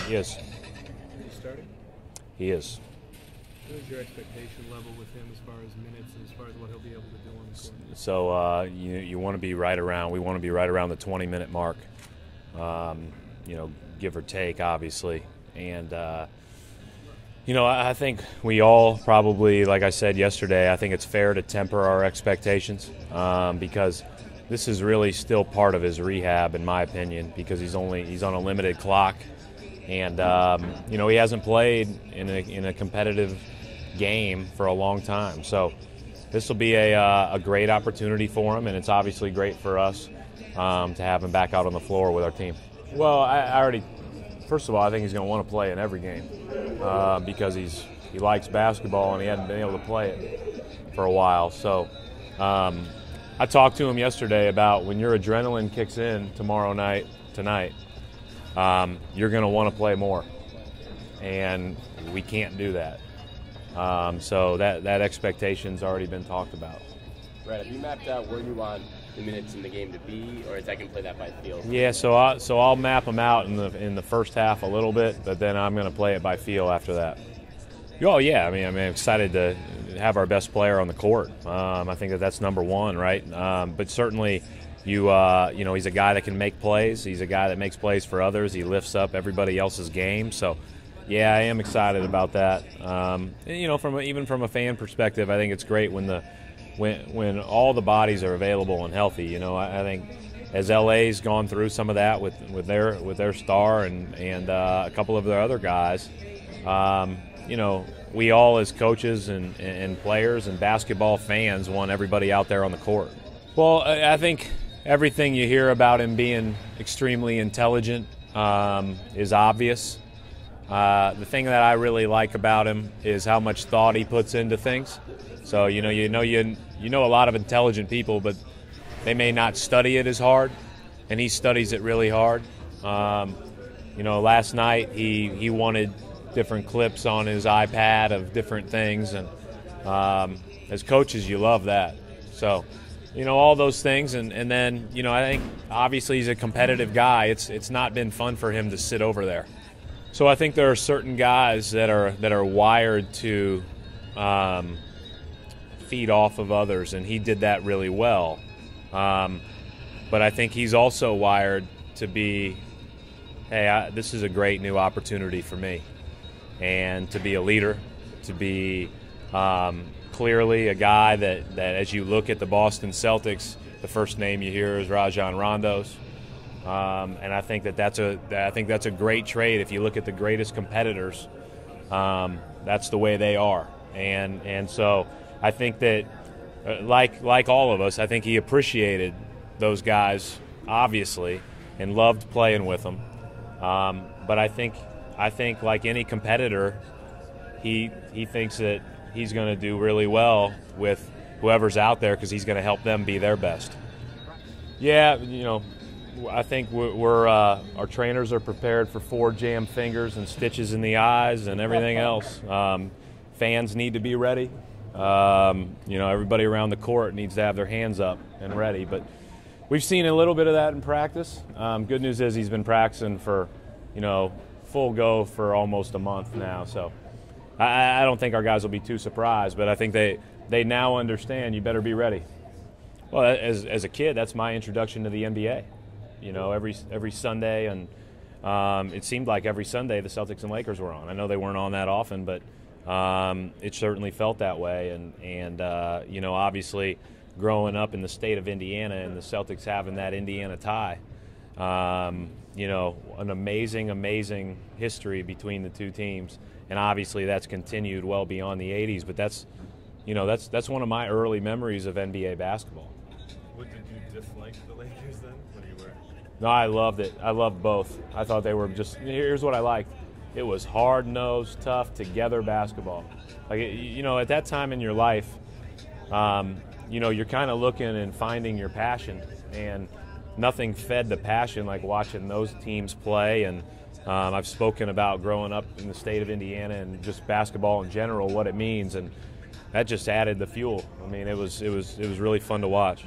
He is. Is he starting? He is. What is your expectation level with him as far as minutes and as far as what he'll be able to do on the court? So you want to be right around. We want to be right around the 20-minute mark. Give or take, obviously. And I think we all probably, like I said yesterday, I think it's fair to temper our expectations because this is really still part of his rehab, in my opinion, because he's on a limited clock, and he hasn't played in a competitive game for a long time. So this will be a great opportunity for him, and it's obviously great for us to have him back out on the floor with our team. Well, first of all, I think he's going to want to play in every game because he likes basketball and he hadn't been able to play it for a while. So I talked to him yesterday about when your adrenaline kicks in tonight, you're going to want to play more, and we can't do that. So that expectation's already been talked about. Right. Have you mapped out where you want the minutes in the game to be, or is I can play that by feel? Yeah. So I'll map them out in the first half a little bit, but then I'm going to play it by feel after that. Oh yeah. I mean, I'm excited to have our best player on the court. I think that's number one, right? But certainly, he's a guy that can make plays. He's a guy that makes plays for others. He lifts up everybody else's game. So, yeah, I am excited about that. Even from a fan perspective, I think it's great when all the bodies are available and healthy. I think as LA's gone through some of that with their star and a couple of their other guys, we all as coaches and players and basketball fans want everybody out there on the court. Well, I think everything you hear about him being extremely intelligent is obvious. The thing that I really like about him is how much thought he puts into things. So you know a lot of intelligent people, but they may not study it as hard, and he studies it really hard. Last night he wanted different clips on his iPad of different things, and as coaches you love that. So all those things, and then I think obviously he's a competitive guy. It's not been fun for him to sit over there. So I think there are certain guys that are wired to feed off of others, and he did that really well. But I think he's also wired to be, hey, this is a great new opportunity for me, and to be a leader, to be clearly a guy that as you look at the Boston Celtics, the first name you hear is Rajon Rondo's. And I think that's a great trade. If you look at the greatest competitors, that's the way they are. And so I think that, like all of us, I think he appreciated those guys, obviously, and loved playing with them. But I think like any competitor, he thinks that he's going to do really well with whoever's out there because he's going to help them be their best. Yeah, I think our trainers are prepared for 4 jammed fingers and stitches in the eyes and everything else. Fans need to be ready. Everybody around the court needs to have their hands up and ready. But we've seen a little bit of that in practice. Good news is he's been practicing for, full go for almost a month now. So I don't think our guys will be too surprised, but I think they now understand you better be ready. Well, as a kid, that's my introduction to the NBA. Every Sunday, and it seemed like every Sunday the Celtics and Lakers were on. I know they weren't on that often, but it certainly felt that way. And obviously growing up in the state of Indiana and the Celtics having that Indiana tie, an amazing history between the two teams. And obviously that's continued well beyond the 80s, but that's one of my early memories of NBA basketball. What did you dislike the Lakers then when you were? No, I loved it. I loved both. I thought they were here's what I liked. It was hard-nosed, tough, together basketball. Like, at that time in your life, you're kind of looking and finding your passion, and nothing fed the passion like watching those teams play. And I've spoken about growing up in the state of Indiana and just basketball in general, what it means, and that just added the fuel. I mean, it was really fun to watch.